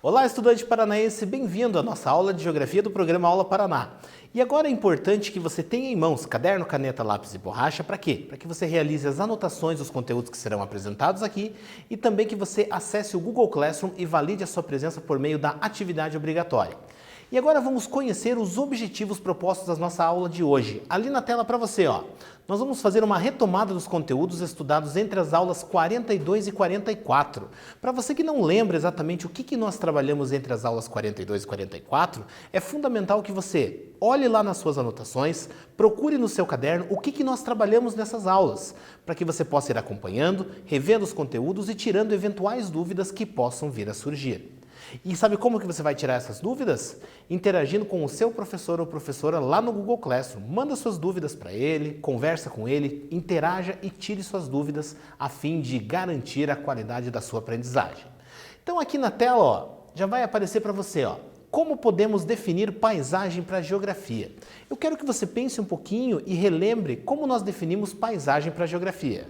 Olá, estudante paranaense, bem-vindo à nossa aula de Geografia do programa Aula Paraná. E agora é importante que você tenha em mãos caderno, caneta, lápis e borracha, para quê? Para que você realize as anotações dos conteúdos que serão apresentados aqui e também que você acesse o Google Classroom e valide a sua presença por meio da atividade obrigatória. E agora vamos conhecer os objetivos propostos da nossa aula de hoje. Ali na tela para você, nós vamos fazer uma retomada dos conteúdos estudados entre as aulas 42 e 44. Para você que não lembra exatamente o que nós trabalhamos entre as aulas 42 e 44, é fundamental que você olhe lá nas suas anotações, procure no seu caderno o que nós trabalhamos nessas aulas, para que você possa ir acompanhando, revendo os conteúdos e tirando eventuais dúvidas que possam vir a surgir. E sabe como que você vai tirar essas dúvidas? Interagindo com o seu professor ou professora lá no Google Classroom. Manda suas dúvidas para ele, conversa com ele, interaja e tire suas dúvidas a fim de garantir a qualidade da sua aprendizagem. Então aqui na tela, já vai aparecer para você, como podemos definir paisagem para a geografia. Eu quero que você pense um pouquinho e relembre como nós definimos paisagem para a geografia.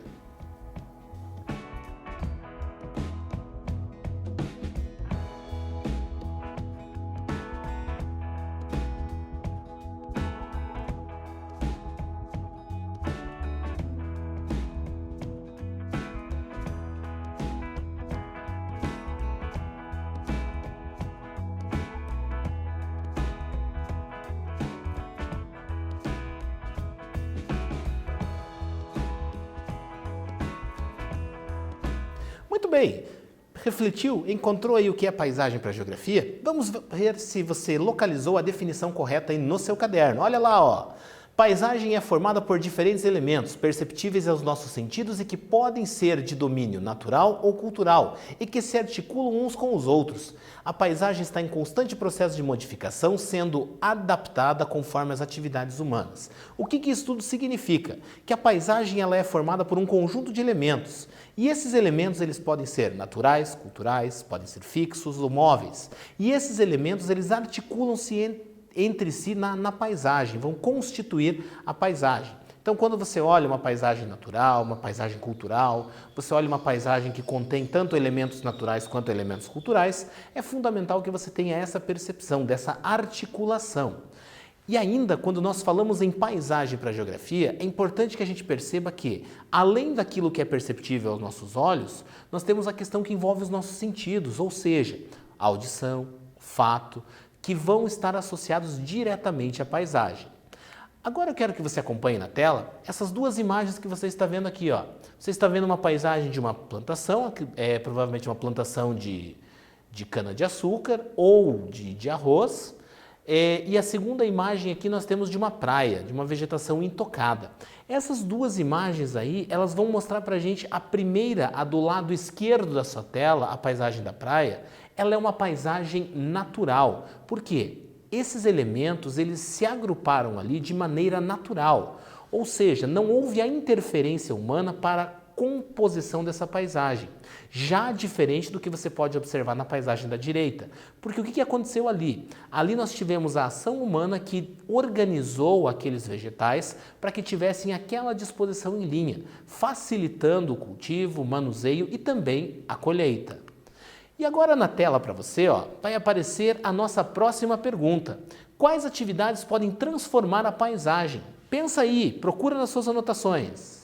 Muito bem, refletiu? Encontrou aí o que é paisagem para a geografia? Vamos ver se você localizou a definição correta aí no seu caderno. Olha lá, Paisagem é formada por diferentes elementos perceptíveis aos nossos sentidos e que podem ser de domínio natural ou cultural e que se articulam uns com os outros. A paisagem está em constante processo de modificação, sendo adaptada conforme as atividades humanas. O que isso tudo significa? Que a paisagem ela é formada por um conjunto de elementos. E esses elementos eles podem ser naturais, culturais, podem ser fixos ou móveis. E esses elementos eles articulam-se entre si na paisagem, vão constituir a paisagem. Então, quando você olha uma paisagem natural, uma paisagem cultural, você olha uma paisagem que contém tanto elementos naturais quanto elementos culturais, é fundamental que você tenha essa percepção, dessa articulação. E ainda, quando nós falamos em paisagem para a geografia, é importante que a gente perceba que, além daquilo que é perceptível aos nossos olhos, nós temos a questão que envolve os nossos sentidos, ou seja, a audição, fato, que vão estar associados diretamente à paisagem. Agora eu quero que você acompanhe na tela essas duas imagens que você está vendo aqui. Você está vendo uma paisagem de uma plantação, provavelmente uma plantação de cana-de-açúcar ou de arroz. E a segunda imagem aqui nós temos de uma praia, de uma vegetação intocada. Essas duas imagens aí, elas vão mostrar para a gente a primeira, a do lado esquerdo da sua tela, a paisagem da praia, ela é uma paisagem natural. Por quê? Esses elementos, eles se agruparam ali de maneira natural. Ou seja, não houve a interferência humana para a composição dessa paisagem. Já diferente do que você pode observar na paisagem da direita. Porque o que aconteceu ali? Ali nós tivemos a ação humana que organizou aqueles vegetais para que tivessem aquela disposição em linha, facilitando o cultivo, o manuseio e também a colheita. E agora na tela para você, vai aparecer a nossa próxima pergunta. Quais atividades podem transformar a paisagem? Pensa aí, procura nas suas anotações.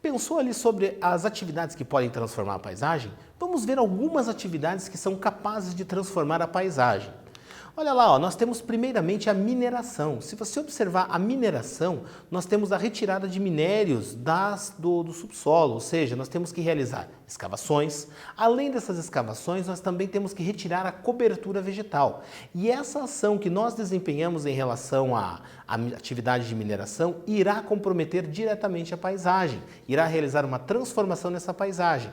Pensou ali sobre as atividades que podem transformar a paisagem? Vamos ver algumas atividades que são capazes de transformar a paisagem. Olha lá, ó, nós temos primeiramente a mineração. Se você observar a mineração, nós temos a retirada de minérios do subsolo, ou seja, nós temos que realizar escavações. Além dessas escavações, nós também temos que retirar a cobertura vegetal. E essa ação que nós desempenhamos em relação à atividade de mineração irá comprometer diretamente a paisagem, irá realizar uma transformação nessa paisagem.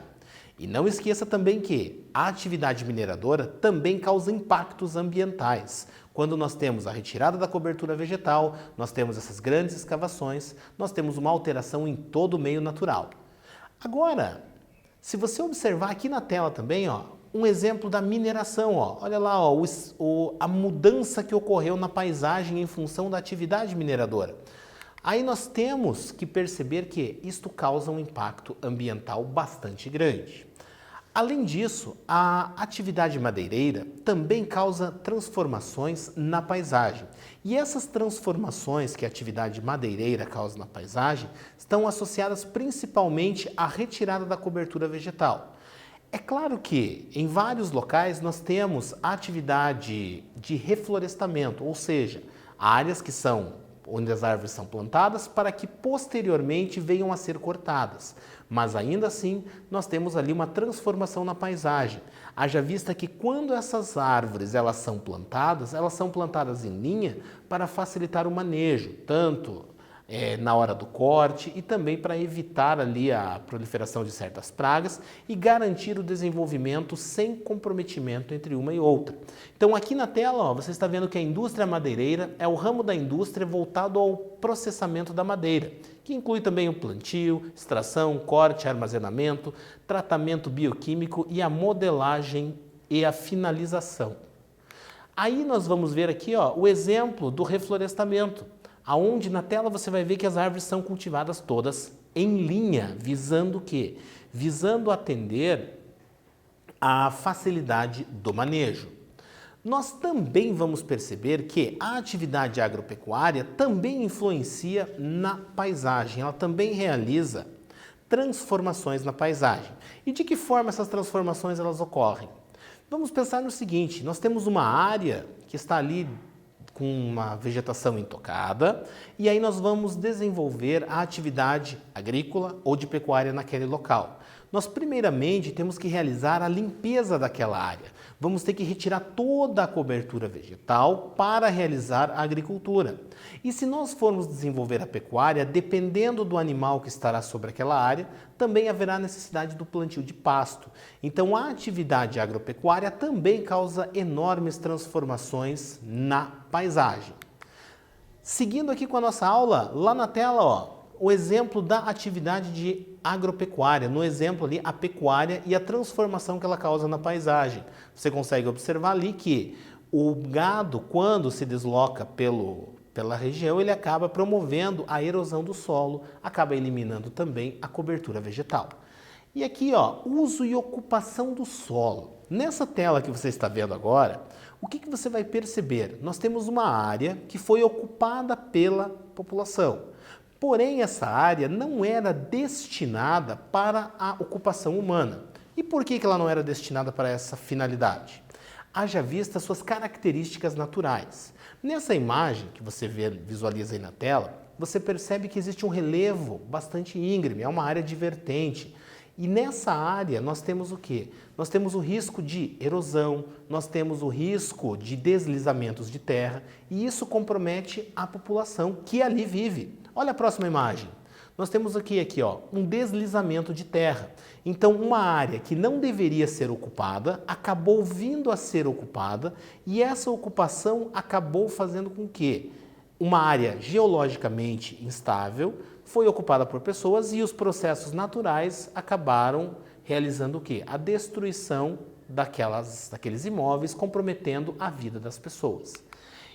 E não esqueça também que a atividade mineradora também causa impactos ambientais. Quando nós temos a retirada da cobertura vegetal, nós temos essas grandes escavações, nós temos uma alteração em todo o meio natural. Agora, se você observar aqui na tela também, ó, um exemplo da mineração, ó, olha lá, ó, a mudança que ocorreu na paisagem em função da atividade mineradora. Aí nós temos que perceber que isto causa um impacto ambiental bastante grande. Além disso, a atividade madeireira também causa transformações na paisagem. E essas transformações que a atividade madeireira causa na paisagem estão associadas principalmente à retirada da cobertura vegetal. É claro que em vários locais nós temos a atividade de reflorestamento, ou seja, áreas que são onde as árvores são plantadas para que posteriormente venham a ser cortadas. Mas ainda assim, nós temos ali uma transformação na paisagem. Haja vista que quando essas árvores elas são plantadas em linha para facilitar o manejo, tanto na hora do corte e também para evitar ali a proliferação de certas pragas e garantir o desenvolvimento sem comprometimento entre uma e outra. Então aqui na tela, ó, você está vendo que a indústria madeireira é o ramo da indústria voltado ao processamento da madeira, que inclui também o plantio, extração, corte, armazenamento, tratamento bioquímico e a modelagem e a finalização. Aí nós vamos ver aqui, ó, o exemplo do reflorestamento, aonde na tela você vai ver que as árvores são cultivadas todas em linha, visando o quê? Visando atender à facilidade do manejo. Nós também vamos perceber que a atividade agropecuária também influencia na paisagem, ela também realiza transformações na paisagem. E de que forma essas transformações elas ocorrem? Vamos pensar no seguinte, nós temos uma área que está ali com uma vegetação intocada e aí nós vamos desenvolver a atividade agrícola ou de pecuária naquele local. Nós primeiramente temos que realizar a limpeza daquela área. Vamos ter que retirar toda a cobertura vegetal para realizar a agricultura. E se nós formos desenvolver a pecuária, dependendo do animal que estará sobre aquela área, também haverá necessidade do plantio de pasto. Então a atividade agropecuária também causa enormes transformações na paisagem. Seguindo aqui com a nossa aula, lá na tela, ó, o exemplo da atividade de agropecuária, no exemplo ali a pecuária e a transformação que ela causa na paisagem. Você consegue observar ali que o gado, quando se desloca pela região, ele acaba promovendo a erosão do solo, acaba eliminando também a cobertura vegetal. E aqui, ó, uso e ocupação do solo. Nessa tela que você está vendo agora, o que você vai perceber? Nós temos uma área que foi ocupada pela população. Porém, essa área não era destinada para a ocupação humana. E por que ela não era destinada para essa finalidade? Haja vista suas características naturais. Nessa imagem que você visualiza aí na tela, você percebe que existe um relevo bastante íngreme, é uma área de vertente. E nessa área nós temos o quê? Nós temos o risco de erosão, nós temos o risco de deslizamentos de terra e isso compromete a população que ali vive. Olha a próxima imagem. Nós temos aqui ó, um deslizamento de terra. Então, uma área que não deveria ser ocupada acabou vindo a ser ocupada e essa ocupação acabou fazendo com que uma área geologicamente instável foi ocupada por pessoas e os processos naturais acabaram realizando o quê? A destruição daqueles imóveis, comprometendo a vida das pessoas.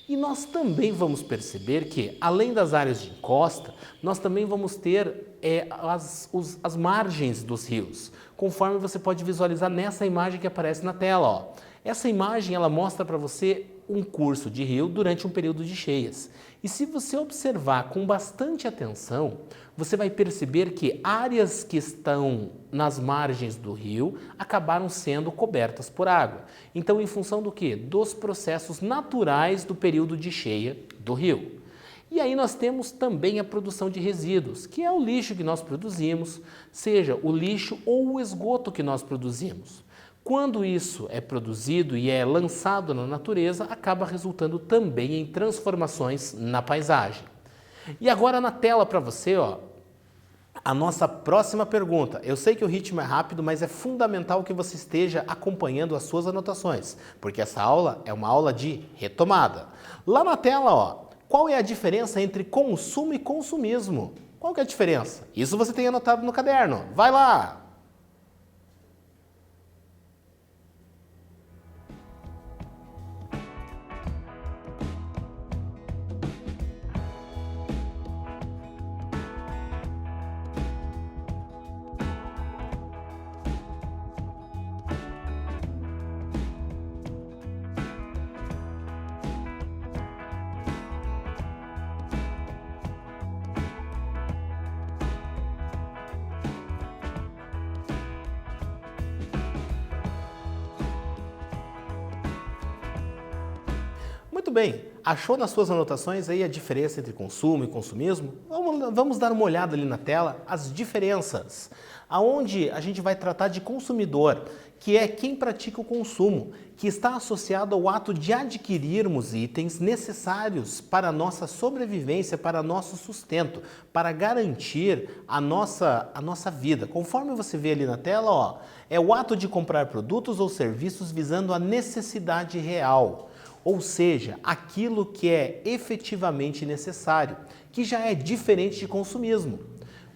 E nós também vamos perceber que, além das áreas de encosta, nós também vamos ter as margens dos rios, conforme você pode visualizar nessa imagem que aparece na tela. Ó. Essa imagem ela mostra para você um curso de rio durante um período de cheias. E se você observar com bastante atenção, você vai perceber que áreas que estão nas margens do rio acabaram sendo cobertas por água. Então, em função do quê? Dos processos naturais do período de cheia do rio. E aí nós temos também a produção de resíduos, que é o lixo que nós produzimos, seja o lixo ou o esgoto que nós produzimos. Quando isso é produzido e é lançado na natureza, acaba resultando também em transformações na paisagem. E agora na tela para você, ó, a nossa próxima pergunta. Eu sei que o ritmo é rápido, mas é fundamental que você esteja acompanhando as suas anotações, porque essa aula é uma aula de retomada. Lá na tela, ó, qual é a diferença entre consumo e consumismo? Qual que é a diferença? Isso você tem anotado no caderno. Vai lá! Muito bem, achou nas suas anotações aí a diferença entre consumo e consumismo? Vamos dar uma olhada ali na tela, as diferenças. Aonde a gente vai tratar de consumidor, que é quem pratica o consumo, que está associado ao ato de adquirirmos itens necessários para a nossa sobrevivência, para nosso sustento, para garantir a nossa vida. Conforme você vê ali na tela, ó, é o ato de comprar produtos ou serviços visando a necessidade real. Ou seja, aquilo que é efetivamente necessário, que já é diferente de consumismo.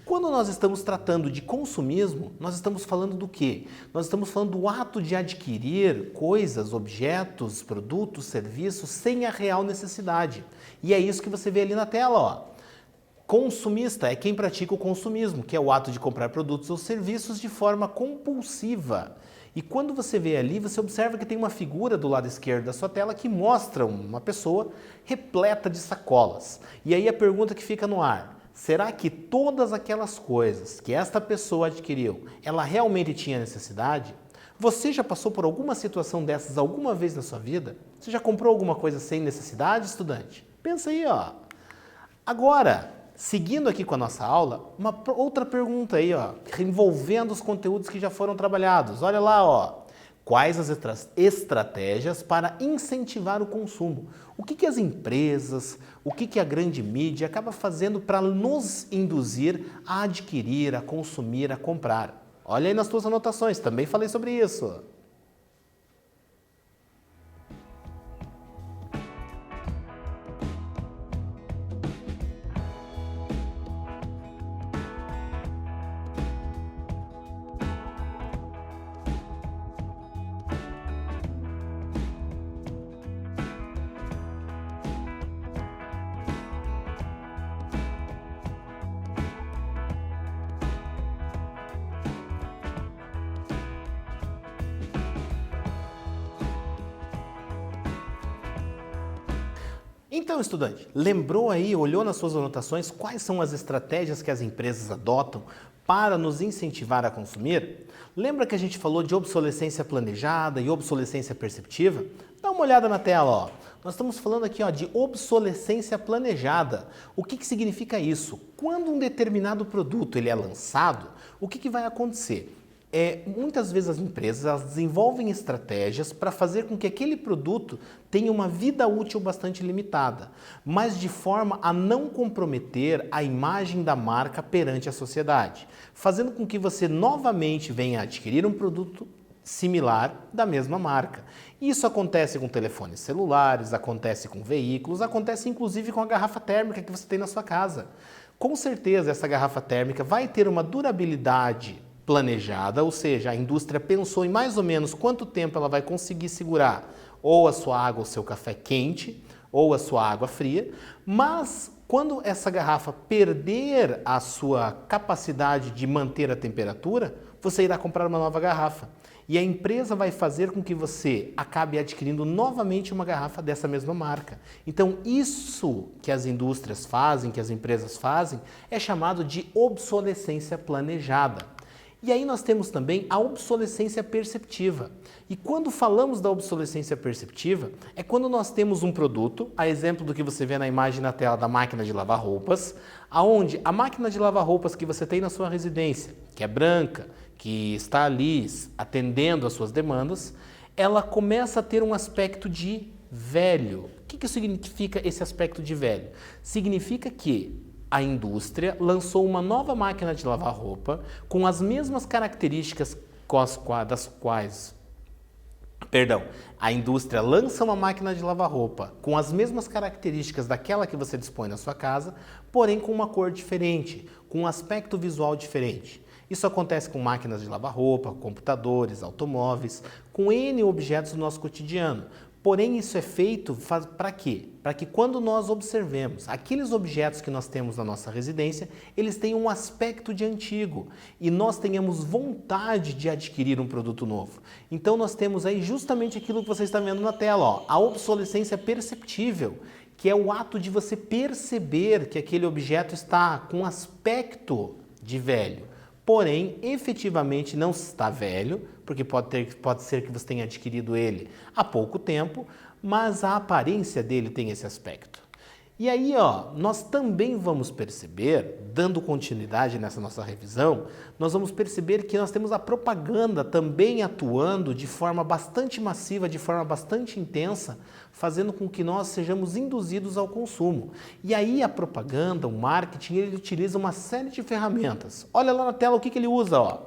Quando nós estamos tratando de consumismo, nós estamos falando do quê? Nós estamos falando do ato de adquirir coisas, objetos, produtos, serviços sem a real necessidade. E é isso que você vê ali na tela, ó. Consumista é quem pratica o consumismo, que é o ato de comprar produtos ou serviços de forma compulsiva. E quando você vê ali, você observa que tem uma figura do lado esquerdo da sua tela que mostra uma pessoa repleta de sacolas. E aí a pergunta que fica no ar: será que todas aquelas coisas que esta pessoa adquiriu, ela realmente tinha necessidade? Você já passou por alguma situação dessas alguma vez na sua vida? Você já comprou alguma coisa sem necessidade, estudante? Pensa aí, ó. Agora, seguindo aqui com a nossa aula, uma outra pergunta aí, ó, envolvendo os conteúdos que já foram trabalhados. Olha lá, ó. Quais as estratégias para incentivar o consumo? O que as empresas, o que a grande mídia acaba fazendo para nos induzir a adquirir, a consumir, a comprar? Olha aí nas tuas anotações, também falei sobre isso. Então, estudante, lembrou aí, olhou nas suas anotações quais são as estratégias que as empresas adotam para nos incentivar a consumir? Lembra que a gente falou de obsolescência planejada e obsolescência perceptiva? Dá uma olhada na tela, ó. Nós estamos falando aqui, ó, de obsolescência planejada. O que significa isso? Quando um determinado produto ele é lançado, o que vai acontecer? Muitas vezes as empresas elas desenvolvem estratégias para fazer com que aquele produto tenha uma vida útil bastante limitada, mas de forma a não comprometer a imagem da marca perante a sociedade, fazendo com que você novamente venha adquirir um produto similar da mesma marca. Isso acontece com telefones celulares, acontece com veículos, acontece inclusive com a garrafa térmica que você tem na sua casa. Com certeza essa garrafa térmica vai ter uma durabilidade planejada, ou seja, a indústria pensou em mais ou menos quanto tempo ela vai conseguir segurar ou a sua água ou seu café quente ou a sua água fria, mas quando essa garrafa perder a sua capacidade de manter a temperatura, você irá comprar uma nova garrafa. E a empresa vai fazer com que você acabe adquirindo novamente uma garrafa dessa mesma marca. Então, isso que as indústrias fazem, que as empresas fazem, é chamado de obsolescência planejada. E aí nós temos também a obsolescência perceptiva. E quando falamos da obsolescência perceptiva, é quando nós temos um produto, a exemplo do que você vê na imagem na tela da máquina de lavar roupas, aonde a máquina de lavar roupas que você tem na sua residência, que é branca, que está ali atendendo às suas demandas, ela começa a ter um aspecto de velho. O que significa esse aspecto de velho? Significa que a indústria lançou uma nova máquina de lavar roupa com as mesmas características a indústria lança uma máquina de lavar roupa com as mesmas características daquela que você dispõe na sua casa, porém com uma cor diferente, com um aspecto visual diferente. Isso acontece com máquinas de lavar roupa, computadores, automóveis, com N objetos do nosso cotidiano. Porém, isso é feito para quê? Para que quando nós observemos aqueles objetos que nós temos na nossa residência, eles tenham um aspecto de antigo e nós tenhamos vontade de adquirir um produto novo. Então, nós temos aí justamente aquilo que você está vendo na tela, ó, a obsolescência perceptível, que é o ato de você perceber que aquele objeto está com aspecto de velho. Porém, efetivamente não está velho, porque pode ser que você tenha adquirido ele há pouco tempo, mas a aparência dele tem esse aspecto. E aí, ó, nós também vamos perceber, dando continuidade nessa nossa revisão, nós vamos perceber que nós temos a propaganda também atuando de forma bastante massiva, de forma bastante intensa, fazendo com que nós sejamos induzidos ao consumo. E aí a propaganda, o marketing, ele utiliza uma série de ferramentas. Olha lá na tela o que ele usa, ó.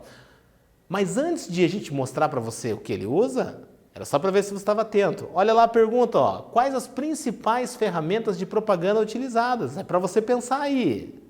Mas antes de a gente mostrar para você o que ele usa, era só para ver se você estava atento. Olha lá a pergunta, ó. Quais as principais ferramentas de propaganda utilizadas? É para você pensar aí.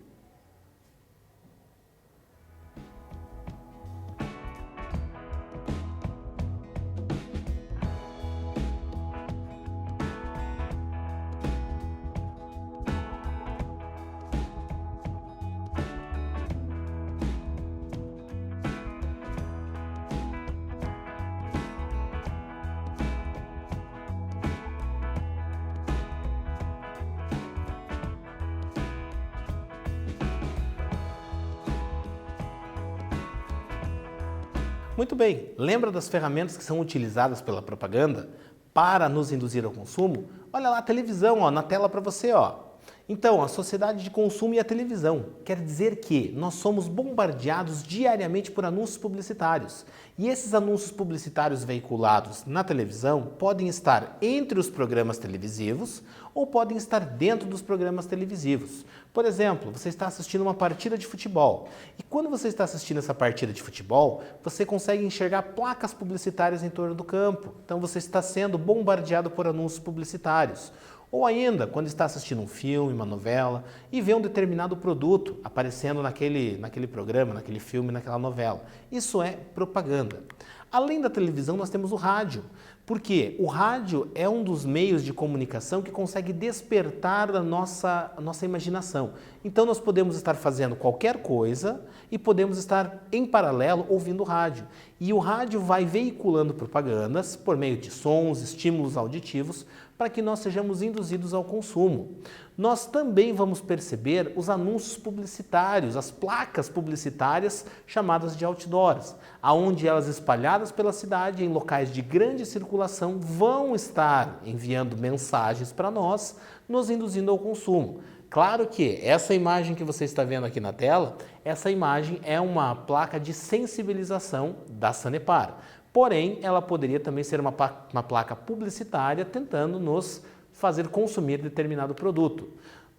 Muito bem, lembra das ferramentas que são utilizadas pela propaganda para nos induzir ao consumo? Olha lá a televisão, ó, na tela para você, ó. Então, a sociedade de consumo e a televisão quer dizer que nós somos bombardeados diariamente por anúncios publicitários. E esses anúncios publicitários veiculados na televisão podem estar entre os programas televisivos ou podem estar dentro dos programas televisivos. Por exemplo, você está assistindo uma partida de futebol e quando você está assistindo essa partida de futebol, você consegue enxergar placas publicitárias em torno do campo. Então, você está sendo bombardeado por anúncios publicitários. Ou ainda, quando está assistindo um filme, uma novela, e vê um determinado produto aparecendo naquele programa, naquele filme, naquela novela. Isso é propaganda. Além da televisão, nós temos o rádio. Porque o rádio é um dos meios de comunicação que consegue despertar a nossa imaginação. Então, nós podemos estar fazendo qualquer coisa e podemos estar, em paralelo, ouvindo o rádio. E o rádio vai veiculando propagandas por meio de sons, estímulos auditivos, para que nós sejamos induzidos ao consumo. Nós também vamos perceber os anúncios publicitários, as placas publicitárias chamadas de outdoors, aonde elas espalhadas pela cidade em locais de grande circulação vão estar enviando mensagens para nós, nos induzindo ao consumo. Claro que essa imagem que você está vendo aqui na tela, essa imagem é uma placa de sensibilização da Sanepar. Porém, ela poderia também ser uma placa publicitária tentando nos fazer consumir determinado produto.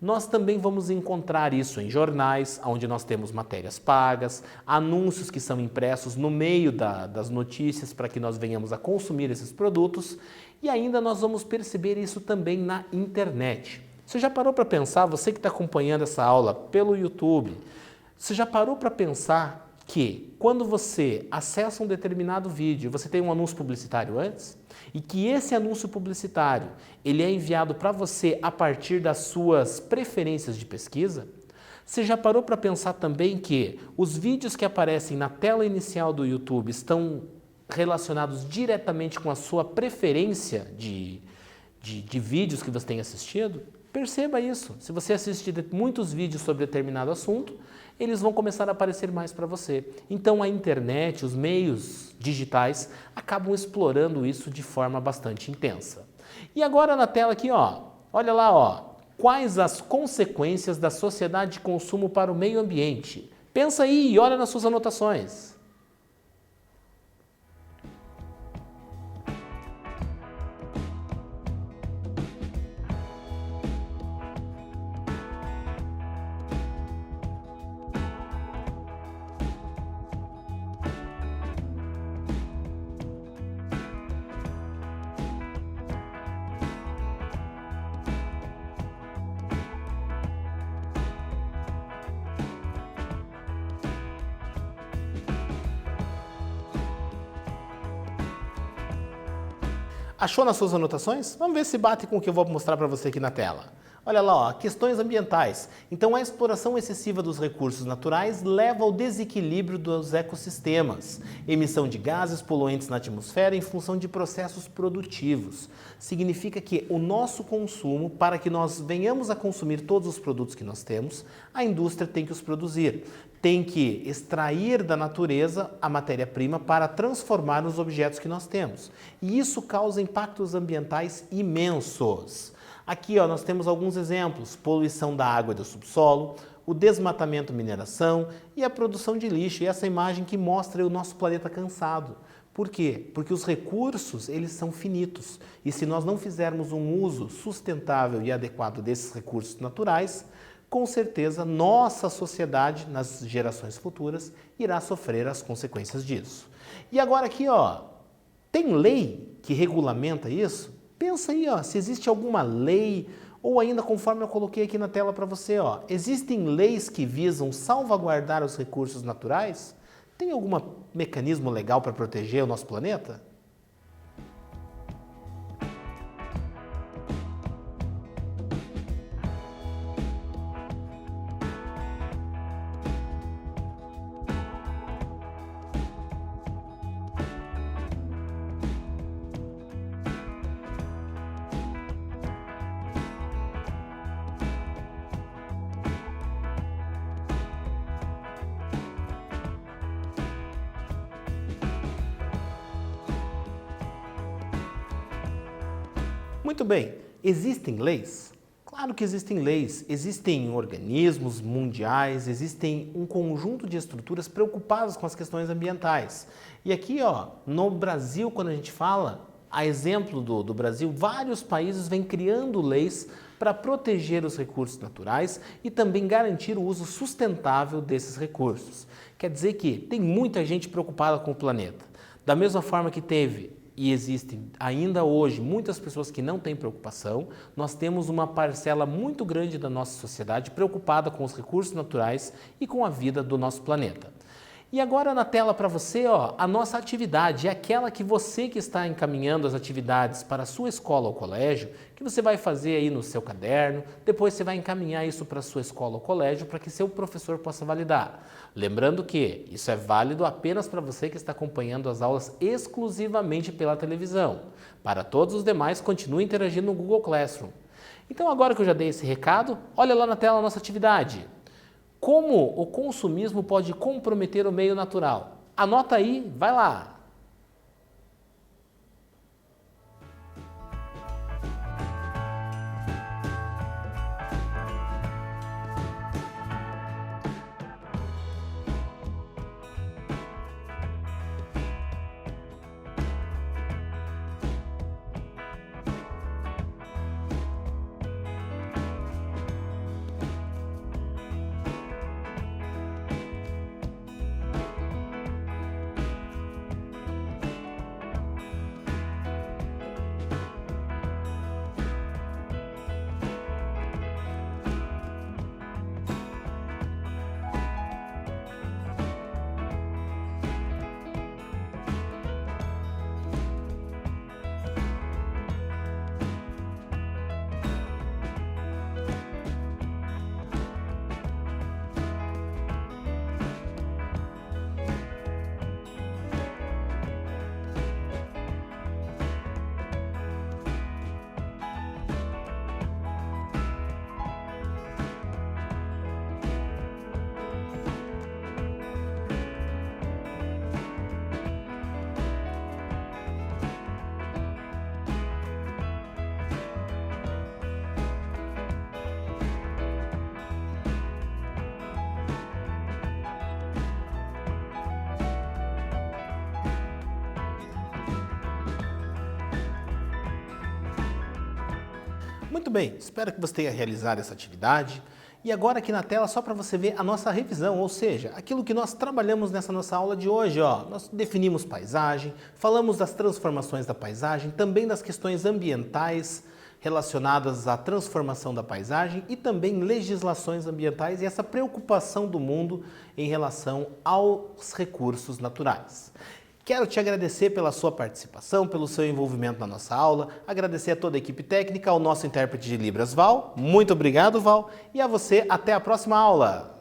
Nós também vamos encontrar isso em jornais, onde nós temos matérias pagas, anúncios que são impressos no meio das notícias para que nós venhamos a consumir esses produtos e ainda nós vamos perceber isso também na internet. Você já parou para pensar, você que está acompanhando essa aula pelo YouTube, você já parou para pensar que quando você acessa um determinado vídeo, você tem um anúncio publicitário antes? E que esse anúncio publicitário, ele é enviado para você a partir das suas preferências de pesquisa? Você já parou para pensar também que os vídeos que aparecem na tela inicial do YouTube estão relacionados diretamente com a sua preferência de vídeos que você tem assistido? Perceba isso. Se você assistir muitos vídeos sobre determinado assunto, eles vão começar a aparecer mais para você. Então a internet, os meios digitais acabam explorando isso de forma bastante intensa. E agora na tela aqui, ó, olha lá, ó, quais as consequências da sociedade de consumo para o meio ambiente? Pensa aí e olha nas suas anotações. Achou nas suas anotações? Vamos ver se bate com o que eu vou mostrar para você aqui na tela. Olha lá, ó, questões ambientais. Então, a exploração excessiva dos recursos naturais leva ao desequilíbrio dos ecossistemas. Emissão de gases poluentes na atmosfera em função de processos produtivos. Significa que o nosso consumo, para que nós venhamos a consumir todos os produtos que nós temos, a indústria tem que os produzir. Tem que extrair da natureza a matéria-prima para transformar nos objetos que nós temos. E isso causa impactos ambientais imensos. Aqui, ó, nós temos alguns exemplos: poluição da água e do subsolo, o desmatamento, mineração e a produção de lixo. E essa imagem que mostra o nosso planeta cansado. Por quê? Porque os recursos, eles são finitos. E se nós não fizermos um uso sustentável e adequado desses recursos naturais, com certeza nossa sociedade, nas gerações futuras, irá sofrer as consequências disso. E agora aqui, ó, tem lei que regulamenta isso? Pensa aí, ó, se existe alguma lei, ou ainda conforme eu coloquei aqui na tela para você, ó, existem leis que visam salvaguardar os recursos naturais? Tem algum mecanismo legal para proteger o nosso planeta? Muito bem, existem leis? Claro que existem leis, existem organismos mundiais, existem um conjunto de estruturas preocupadas com as questões ambientais. E aqui, ó, no Brasil, quando a gente fala, a exemplo do Brasil, vários países vêm criando leis para proteger os recursos naturais e também garantir o uso sustentável desses recursos. Quer dizer que tem muita gente preocupada com o planeta. Da mesma forma que teve e existem ainda hoje muitas pessoas que não têm preocupação, nós temos uma parcela muito grande da nossa sociedade preocupada com os recursos naturais e com a vida do nosso planeta. E agora na tela para você, ó, a nossa atividade é aquela que você que está encaminhando as atividades para a sua escola ou colégio, que você vai fazer aí no seu caderno, depois você vai encaminhar isso para a sua escola ou colégio para que seu professor possa validar. Lembrando que isso é válido apenas para você que está acompanhando as aulas exclusivamente pela televisão. Para todos os demais, continue interagindo no Google Classroom. Então agora que eu já dei esse recado, olha lá na tela a nossa atividade. Como o consumismo pode comprometer o meio natural? Anota aí, vai lá! Muito bem, espero que você tenha realizado essa atividade. E agora aqui na tela, só para você ver a nossa revisão, ou seja, aquilo que nós trabalhamos nessa nossa aula de hoje. Nós definimos paisagem, falamos das transformações da paisagem, também das questões ambientais relacionadas à transformação da paisagem e também legislações ambientais e essa preocupação do mundo em relação aos recursos naturais. Quero te agradecer pela sua participação, pelo seu envolvimento na nossa aula, agradecer a toda a equipe técnica, ao nosso intérprete de Libras, Val. Muito obrigado, Val. E a você, até a próxima aula.